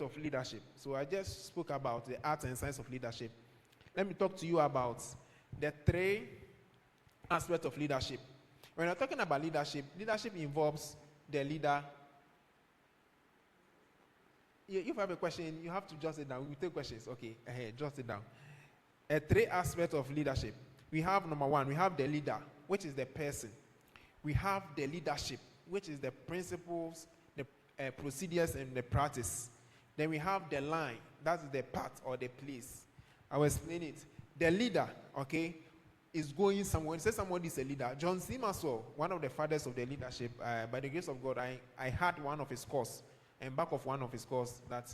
of leadership. So I just spoke about the art and science of leadership. Let me talk to you about the three aspects of leadership. When you're talking about leadership, leadership involves the leader. If you have a question, you have to jot it down. We take questions. Okay, jot it down. Three aspects of leadership. We have number one, we have the leader, which is the person. We have the leadership, which is the principles, the procedures, and the practice. Then we have the line, that's the part or the place. I will explain it. The leader, okay, is going somewhere. When you say somebody is a leader, John C. Maxwell, one of the fathers of the leadership, by the grace of God, I had one of his course, and back of one of his course that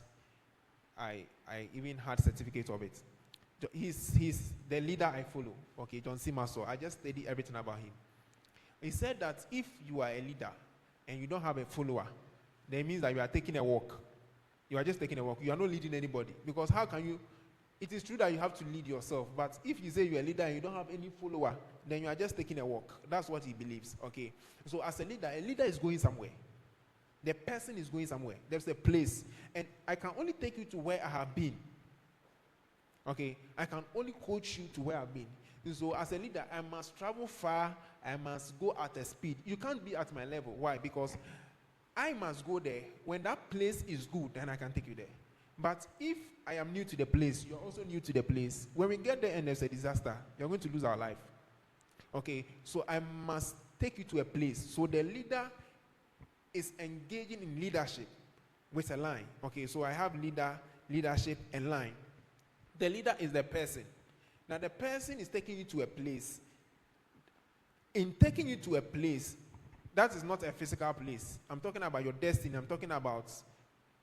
I even had certificate of it. He's the leader I follow, okay, John C. Maxwell. I just study everything about him. He said that if you are a leader and you don't have a follower, then it means that you are taking a walk. You are just taking a walk. You are not leading anybody. Because how can you? It is true that you have to lead yourself. But if you say you are a leader and you don't have any follower, then you are just taking a walk. That's what he believes. Okay. So as a leader is going somewhere. The person is going somewhere. There's a place. And I can only take you to where I have been. Okay. I can only coach you to where I've been. So as a leader, I must travel far. I must go at a speed. You can't be at my level. Why? Because I must go there. When that place is good, then I can take you there. But if I am new to the place, you're also new to the place. When we get there and there's a disaster, you're going to lose our life. Okay, so I must take you to a place. So the leader is engaging in leadership with a line. Okay, so I have leadership, and line. The leader is the person. Now the person is taking you to a place. In taking you to a place, that is not a physical place. I'm talking about your destiny. I'm talking about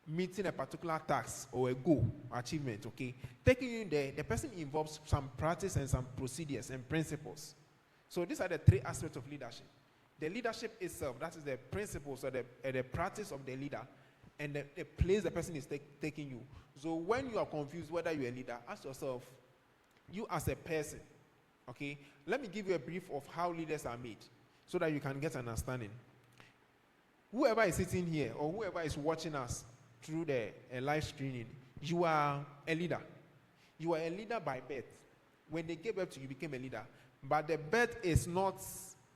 meeting a particular task or a goal, achievement, okay? Taking you there, the person involves some practice and some procedures and principles. So these are the three aspects of leadership. The leadership itself, that is the principles or the practice of the leader, and the place the person is taking you. So when you are confused whether you're a leader, ask yourself, you as a person, okay? Let me give you a brief of how leaders are made, so that you can get an understanding. Whoever is sitting here or whoever is watching us through the live streaming, you are a leader. You are a leader by birth. When they gave birth to you, you became a leader. But the birth is not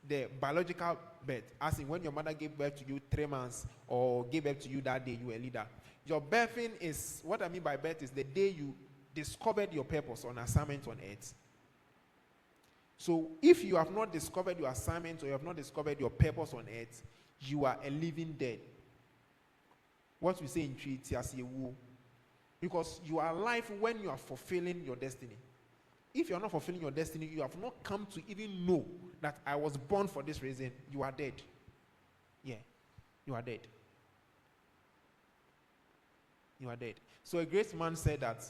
the biological birth. As in when your mother gave birth to you 3 months or gave birth to you that day, you were a leader. Your birthing is, what I mean by birth is the day you discovered your purpose on assignment on earth. So if you have not discovered your assignment or you have not discovered your purpose on earth, you are a living dead. What we say in Treaty as a woo. Because you are alive when you are fulfilling your destiny. If you are not fulfilling your destiny, you have not come to even know that I was born for this reason. You are dead. Yeah, you are dead. You are dead. So a great man said that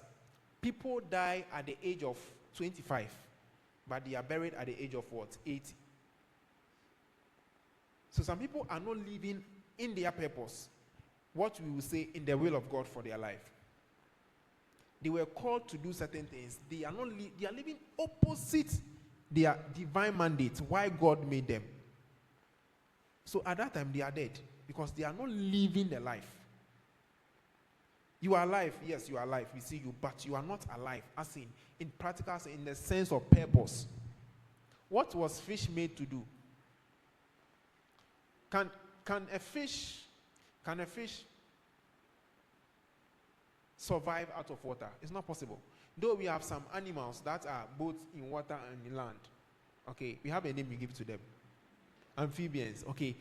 people die at the age of 25. But they are buried at the age of what? 80. So some people are not living in their purpose, what we will say in the will of God for their life. They were called to do certain things. They are not. They are living opposite their divine mandate. Why God made them. So at that time they are dead because they are not living the life. You are alive, yes, you are alive. We see you, but you are not alive. As in practical, in the sense of purpose. What was fish made to do? Can a fish survive out of water? It's not possible. Though we have some animals that are both in water and in land. Okay, we have a name we give to them. Amphibians. Okay,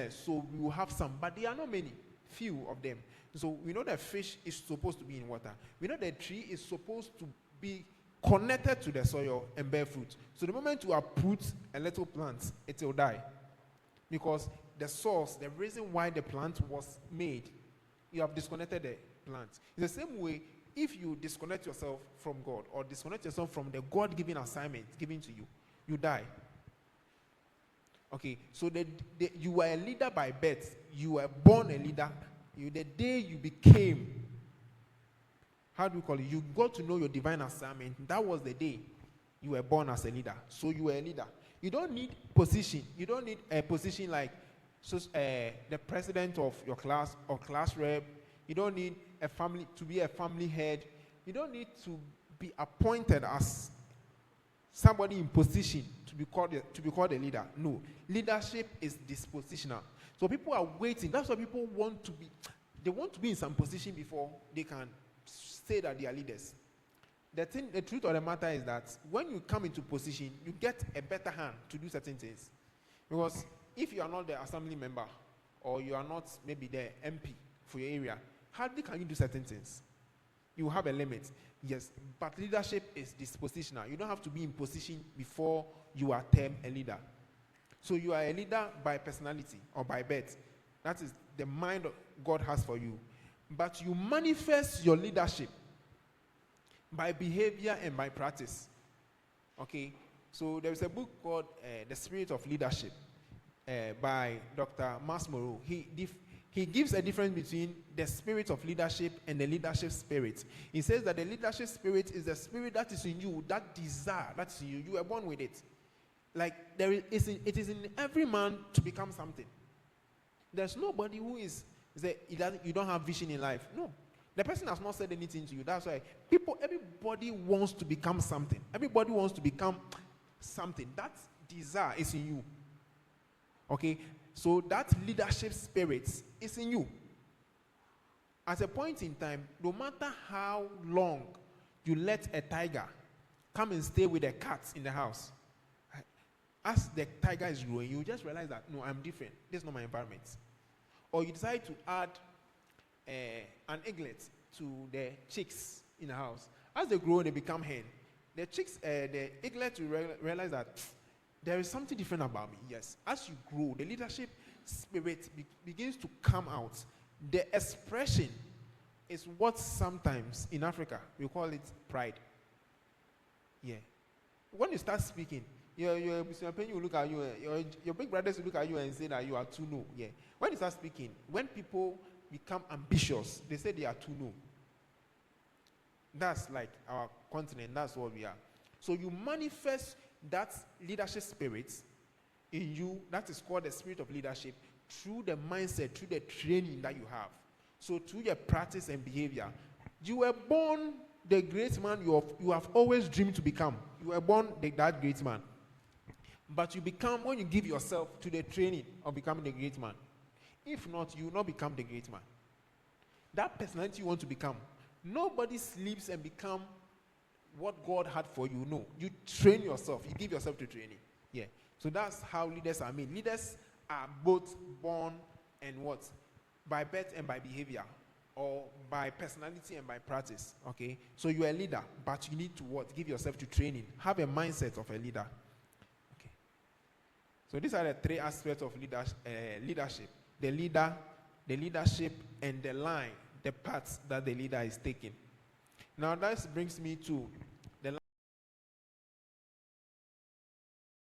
so we will have some, but there are not many. Few of them. So we know that fish is supposed to be in water. We know that tree is supposed to be connected to the soil and bear fruit. So the moment you uproot a little plant, it will die. Because the source, the reason why the plant was made, you have disconnected the plant. In the same way, if you disconnect yourself from God or disconnect yourself from the God-given assignment given to you, you die. Okay, so you are a leader by birth. You were born a leader. The day you became, how do we call it? You got to know your divine assignment. That was the day you were born as a leader. So you were a leader. You don't need position. You don't need a position like the president of your class or class rep. You don't need a family head. You don't need to be appointed as somebody in position to be called a leader. No, leadership is dispositional. So people are waiting. That's why people want to be. They want to be in some position before they can say that they are leaders. The truth of the matter is that when you come into position, you get a better hand to do certain things. Because if you are not the assembly member, or you are not maybe the MP for your area, hardly can you do certain things. You have a limit. Yes, but leadership is dispositional. You don't have to be in position before you are termed a leader. So you are a leader by personality or by birth. That is the mind God has for you. But you manifest your leadership by behavior and by practice. Okay? So there is a book called The Spirit of Leadership by Dr. Mas Moreau. He gives a difference between the spirit of leadership and the leadership spirit. He says that the leadership spirit is the spirit that is in you, that desire that is in you. You are born with it. Like it is in every man to become something. There's nobody who you don't have vision in life. No. The person has not said anything to you. That's why everybody wants to become something. Everybody wants to become something. That desire is in you. Okay? So that leadership spirit is in you. At a point in time, no matter how long you let a tiger come and stay with a cat in the house, as the tiger is growing, you just realize that, no, I'm different. This is not my environment. Or you decide to add an eaglet to the chicks in the house. As they grow, they become hen. The eaglet will realize that there is something different about me. Yes. As you grow, the leadership spirit begins to come out. The expression is what sometimes in Africa we call it pride. Yeah. When you start speaking, your will look at you, your big brothers will look at you and say that you are too low. Yeah. When you start speaking, when people become ambitious, they say they are too low. That's like our continent. That's what we are. So you manifest that leadership spirit in you, that is called the spirit of leadership, through the mindset, through the training that you have. So through your practice and behavior. You were born the great man you have always dreamed to become. You were born that great man. But you become when you give yourself to the training of becoming the great man. If not, you will not become the great man. That personality you want to become. Nobody sleeps and become what God had for you. No. You train yourself. You give yourself to training. Yeah. So that's how leaders are made. Leaders are both born and what? By birth and by behavior. Or by personality and by practice. Okay? So you're a leader, but you need to what? Give yourself to training. Have a mindset of a leader. Okay. So these are the three aspects of leadership. The leader, the leadership, and the line, the path that the leader is taking. Now that brings me to